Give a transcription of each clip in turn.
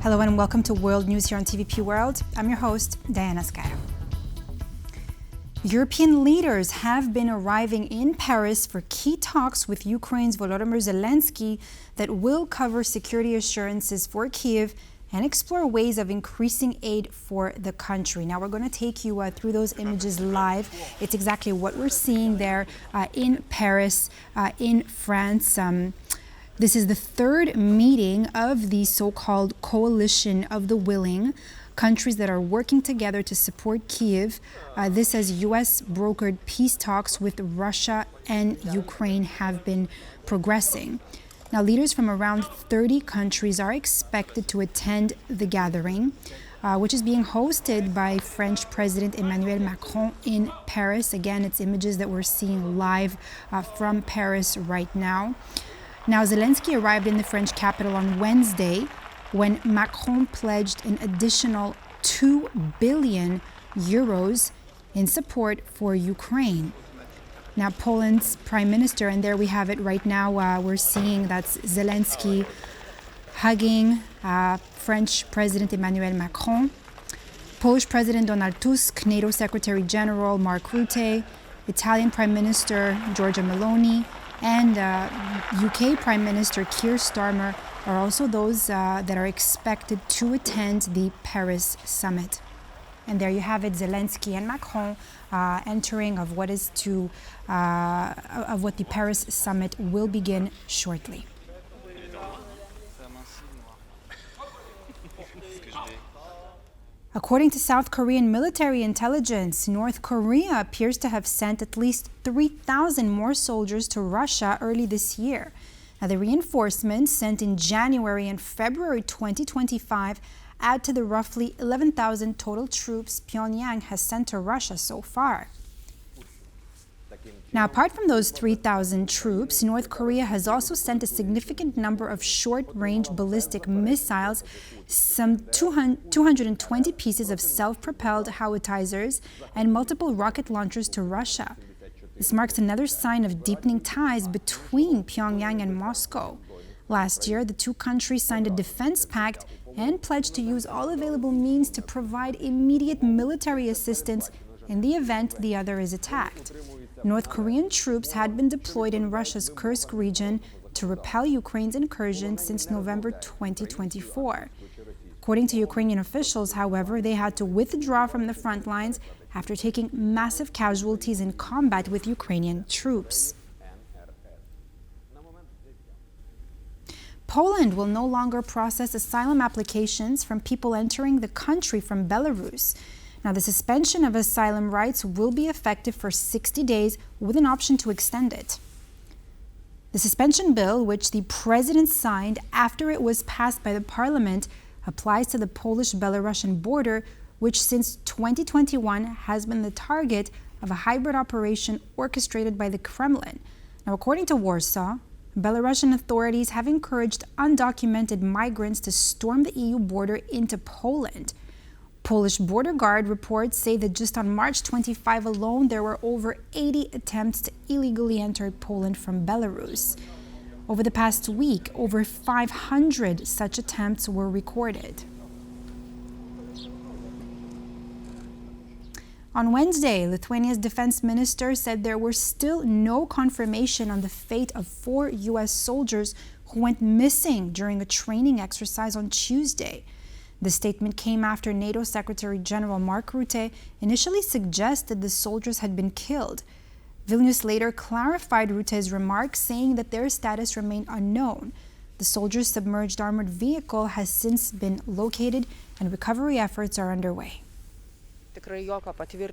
Hello and welcome to World News here on TVP World. I'm your host, Diana Skaya. European leaders have been arriving in Paris for key talks with Ukraine's Volodymyr Zelensky that will cover security assurances for Kyiv and explore ways of increasing aid for the country. Now we're going to take you through those images live. It's exactly what we're seeing there in Paris, in France. This is the third meeting of the so-called coalition of the willing, countries that are working together to support Kyiv. This as U.S. brokered peace talks with Russia and Ukraine have been progressing. Now, leaders from around 30 countries are expected to attend the gathering, which is being hosted by French President Emmanuel Macron in Paris. Again, it's images that we're seeing live from Paris right now. Now, Zelensky arrived in the French capital on Wednesday when Macron pledged an additional 2 billion euros in support for Ukraine. Now, Poland's prime minister, and there we have it right now, we're seeing that's Zelensky hugging French President Emmanuel Macron, Polish President Donald Tusk, NATO Secretary General Mark Rutte, Italian Prime Minister Giorgia Meloni, and UK Prime Minister Keir Starmer are also those that are expected to attend the Paris summit. And there you have it, Zelensky and Macron entering of what is to of what the Paris summit will begin shortly. According to South Korean military intelligence, North Korea appears to have sent at least 3,000 more soldiers to Russia early this year. Now, the reinforcements sent in January and February 2025 add to the roughly 11,000 total troops Pyongyang has sent to Russia so far. Now, apart from those 3,000 troops, North Korea has also sent a significant number of short-range ballistic missiles, some 220 pieces of self-propelled howitzer and multiple rocket launchers to Russia. This marks another sign of deepening ties between Pyongyang and Moscow. Last year, the two countries signed a defense pact and pledged to use all available means to provide immediate military assistance in the event the other is attacked. North Korean troops had been deployed in Russia's Kursk region to repel Ukraine's incursion since November 2024. According to Ukrainian officials, however, they had to withdraw from the front lines after taking massive casualties in combat with Ukrainian troops. Poland will no longer process asylum applications from people entering the country from Belarus. Now, the suspension of asylum rights will be effective for 60 days with an option to extend it. The suspension bill, which the president signed after it was passed by the parliament, applies to the Polish-Belarusian border, which since 2021 has been the target of a hybrid operation orchestrated by the Kremlin. Now, according to Warsaw, Belarusian authorities have encouraged undocumented migrants to storm the EU border into Poland. Polish border guard reports say that just on March 25 alone, there were over 80 attempts to illegally enter Poland from Belarus. Over the past week, over 500 such attempts were recorded. On Wednesday, Lithuania's defense minister said there were still no confirmation on the fate of 4 U.S. soldiers who went missing during a training exercise on Tuesday. The statement came after NATO Secretary General Mark Rutte initially suggested the soldiers had been killed. Vilnius later clarified Rutte's remarks, saying that their status remained unknown. The soldiers' submerged armored vehicle has since been located and recovery efforts are underway.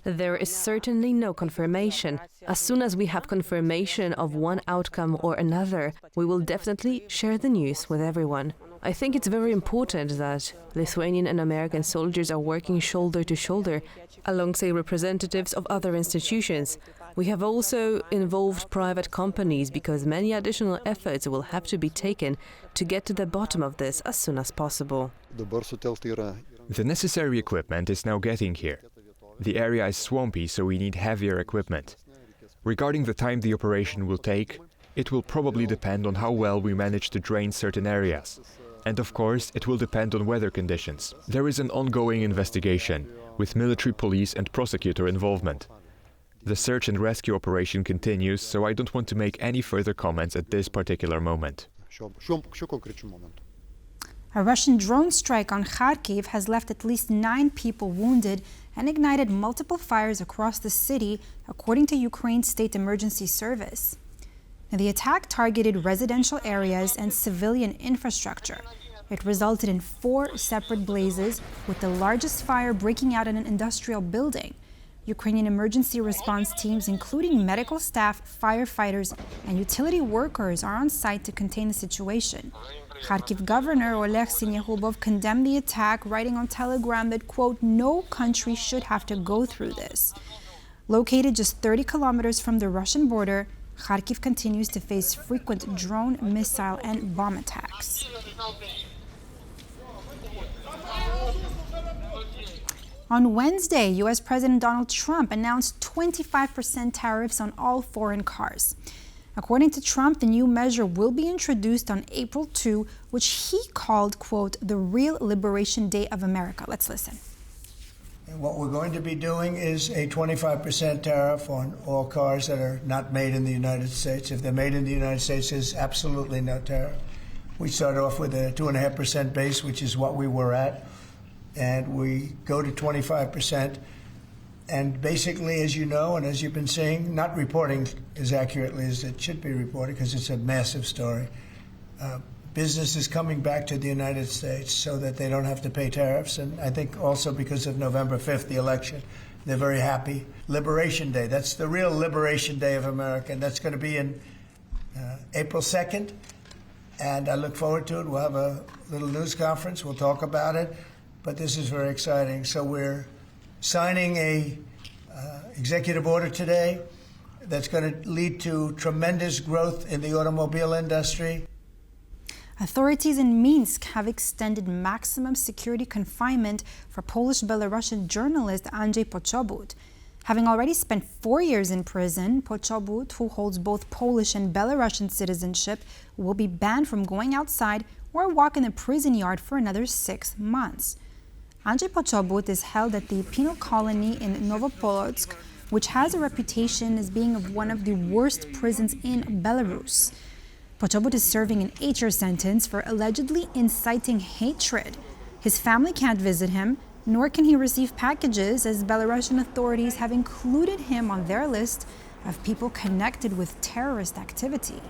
There is certainly no confirmation. As soon as we have confirmation of one outcome or another, we will definitely share the news with everyone. I think it's very important that Lithuanian and American soldiers are working shoulder to shoulder alongside representatives of other institutions. We have also involved private companies because many additional efforts will have to be taken to get to the bottom of this as soon as possible. The necessary equipment is now getting here. The area is swampy, so we need heavier equipment. Regarding the time the operation will take, it will probably depend on how well we manage to drain certain areas. And of course, it will depend on weather conditions. There is an ongoing investigation, with military police and prosecutor involvement. The search and rescue operation continues, so I don't want to make any further comments at this particular moment. A Russian drone strike on Kharkiv has left at least 9 people wounded and ignited multiple fires across the city, according to Ukraine's State Emergency Service. Now, the attack targeted residential areas and civilian infrastructure. It resulted in 4 separate blazes, with the largest fire breaking out in an industrial building. Ukrainian emergency response teams, including medical staff, firefighters, and utility workers, are on site to contain the situation. Kharkiv Governor Oleg Sinyahubov condemned the attack, writing on Telegram that, quote, "No country should have to go through this." Located just 30 kilometers from the Russian border, Kharkiv continues to face frequent drone, missile, and bomb attacks. On Wednesday, U.S. President Donald Trump announced 25% tariffs on all foreign cars. According to Trump, the new measure will be introduced on April 2, which he called, quote, "the real Liberation Day of America." Let's listen. And what we're going to be doing is a 25% tariff on all cars that are not made in the United States. If they're made in the United States, there's absolutely no tariff. We start off with a 2.5% base, which is what we were at, and we go to 25%. And basically, as you know, and as you've been seeing, not reporting as accurately as it should be reported because it's a massive story. Business is coming back to the United States so that they don't have to pay tariffs. And I think also because of November 5th, the election, they're very happy. Liberation Day, that's the real Liberation Day of America. And that's going to be in April 2nd. And I look forward to it. We'll have a little news conference. We'll talk about it. But this is very exciting. So we're signing a executive order today that's going to lead to tremendous growth in the automobile industry. Authorities in Minsk have extended maximum security confinement for Polish-Belarusian journalist Andrzej Poczobut. Having already spent 4 years in prison, Poczobut, who holds both Polish and Belarusian citizenship, will be banned from going outside or walk in the prison yard for another 6 months. Andrzej Poczobut is held at the penal colony in Novopolotsk, which has a reputation as being of one of the worst prisons in Belarus. Poczobut is serving an 8-year sentence for allegedly inciting hatred. His family can't visit him, nor can he receive packages, as Belarusian authorities have included him on their list of people connected with terrorist activity.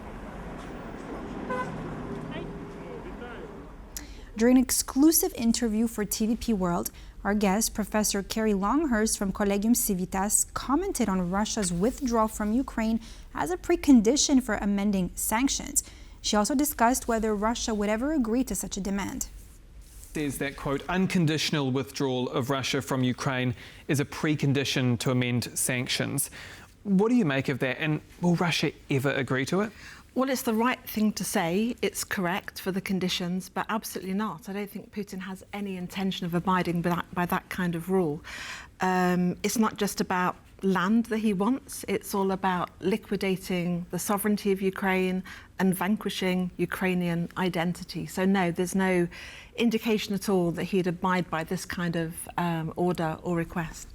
During an exclusive interview for TVP World, our guest, Professor Carrie Longhurst from Collegium Civitas, commented on Russia's withdrawal from Ukraine as a precondition for amending sanctions. She also discussed whether Russia would ever agree to such a demand. Says that, quote, unconditional withdrawal of Russia from Ukraine is a precondition to amend sanctions. What do you make of that, and will Russia ever agree to it? Well, it's the right thing to say. It's correct for the conditions, but absolutely not. I don't think Putin has any intention of abiding by that kind of rule. It's not just about land that he wants. It's all about liquidating the sovereignty of Ukraine and vanquishing Ukrainian identity. So no, there's no indication at all that he'd abide by this kind of order or request.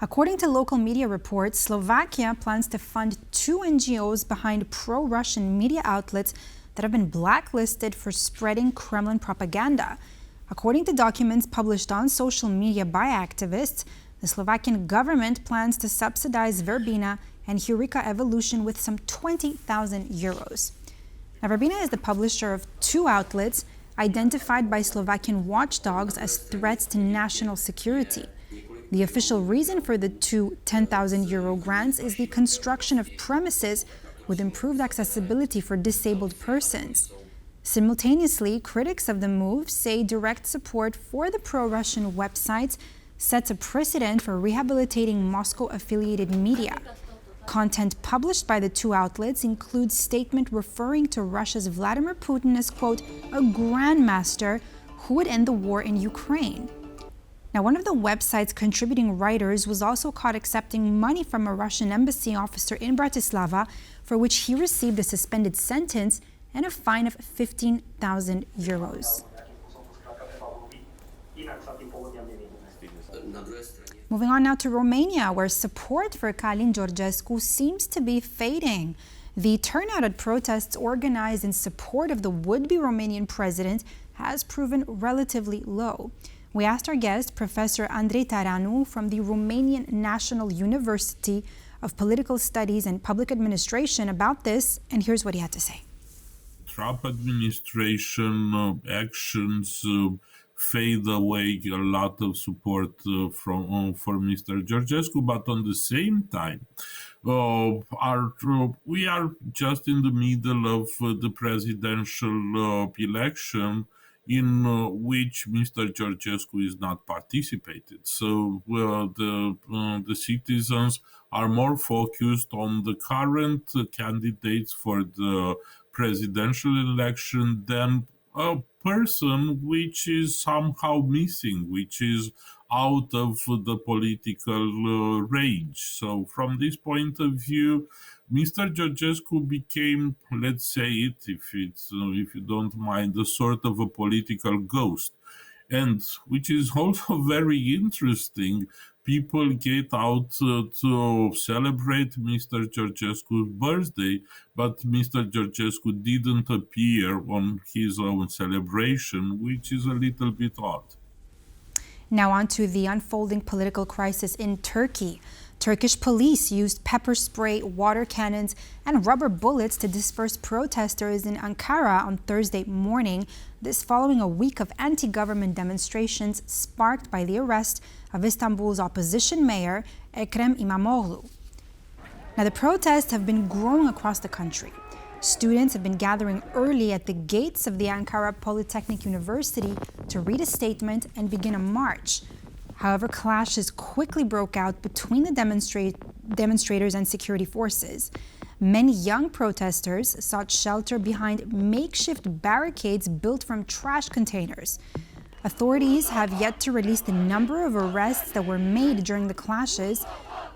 According to local media reports, Slovakia plans to fund 2 NGOs behind pro-Russian media outlets that have been blacklisted for spreading Kremlin propaganda. According to documents published on social media by activists, the Slovakian government plans to subsidize Verbena and Heureka Evolution with some 20,000 euros. Now, Verbena is the publisher of 2 outlets identified by Slovakian watchdogs as threats to national security. The official reason for the 2 10,000 euro grants is the construction of premises with improved accessibility for disabled persons. Simultaneously, critics of the move say direct support for the pro-Russian websites sets a precedent for rehabilitating Moscow-affiliated media. Content published by the 2 outlets includes statements referring to Russia's Vladimir Putin as, quote, a grandmaster who would end the war in Ukraine. Now, one of the website's contributing writers was also caught accepting money from a Russian embassy officer in Bratislava, for which he received a suspended sentence and a fine of 15,000 euros. Moving on now to Romania, where support for Călin Georgescu seems to be fading. The turnout at protests organized in support of the would-be Romanian president has proven relatively low. We asked our guest, Professor Andrei Taranu from the Romanian National University of Political Studies and Public Administration about this, and here's what he had to say. Trump administration actions fade away a lot of support for Mr. Georgescu, but on the same time, we are just in the middle of the presidential election, in which Mr. Georgescu is not participated. So the citizens are more focused on the current candidates for the presidential election than a person which is somehow missing, which is out of the political range. So from this point of view, Mr. Georgescu became, let's say it, if you don't mind, a sort of a political ghost. And which is also very interesting, people get out to celebrate Mr. Georgescu's birthday, but Mr. Georgescu didn't appear on his own celebration, which is a little bit odd. Now on to the unfolding political crisis in Turkey. Turkish police used pepper spray, water cannons, and rubber bullets to disperse protesters in Ankara on Thursday morning, this following a week of anti-government demonstrations sparked by the arrest of Istanbul's opposition mayor, Ekrem İmamoğlu. Now, the protests have been growing across the country. Students have been gathering early at the gates of the Ankara Polytechnic University to read a statement and begin a march. However, clashes quickly broke out between the demonstrators and security forces. Many young protesters sought shelter behind makeshift barricades built from trash containers. Authorities have yet to release the number of arrests that were made during the clashes,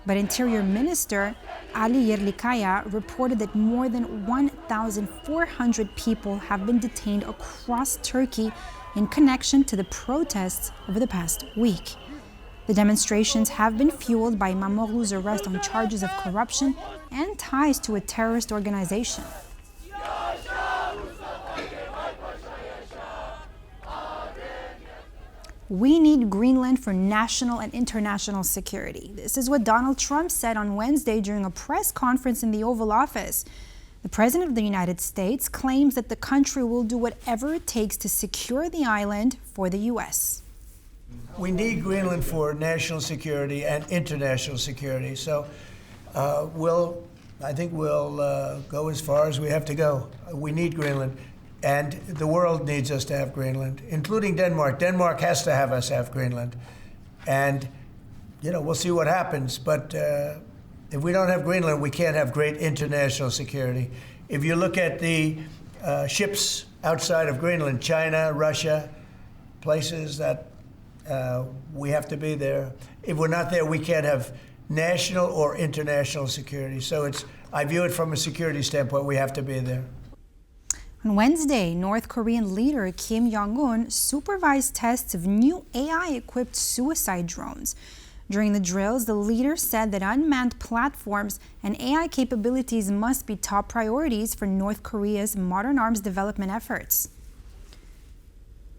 but Interior Minister Ali Yerlikaya reported that more than 1,400 people have been detained across Turkey in connection to the protests over the past week. The demonstrations have been fueled by İmamoğlu's arrest on charges of corruption and ties to a terrorist organization. We need Greenland for national and international security. This is what Donald Trump said on Wednesday during a press conference in the Oval Office. The President of the United States claims that the country will do whatever it takes to secure the island for the U.S. We need Greenland for national security and international security. So I think we'll go as far as we have to go. We need Greenland. And the world needs us to have Greenland, including Denmark. Denmark has to have us have Greenland. And, we'll see what happens. But if we don't have Greenland, we can't have great international security. If you look at the ships outside of Greenland, China, Russia, places that we have to be there. If we're not there, we can't have national or international security. So I view it from a security standpoint, we have to be there. On Wednesday, North Korean leader Kim Jong-un supervised tests of new AI-equipped suicide drones. During the drills, the leader said that unmanned platforms and AI capabilities must be top priorities for North Korea's modern arms development efforts.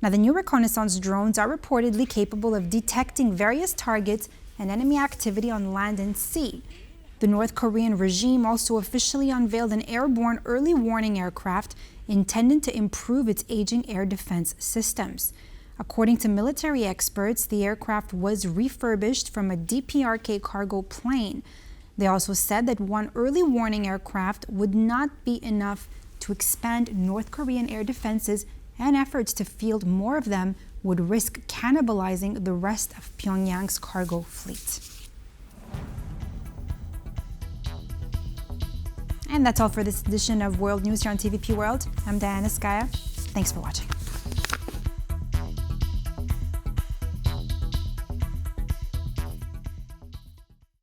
Now, the new reconnaissance drones are reportedly capable of detecting various targets and enemy activity on land and sea. The North Korean regime also officially unveiled an airborne early warning aircraft intended to improve its aging air defense systems. According to military experts, the aircraft was refurbished from a DPRK cargo plane. They also said that one early warning aircraft would not be enough to expand North Korean air defenses, and efforts to field more of them would risk cannibalizing the rest of Pyongyang's cargo fleet. And that's all for this edition of World News here on TVP World. I'm Diana Skaya. Thanks for watching.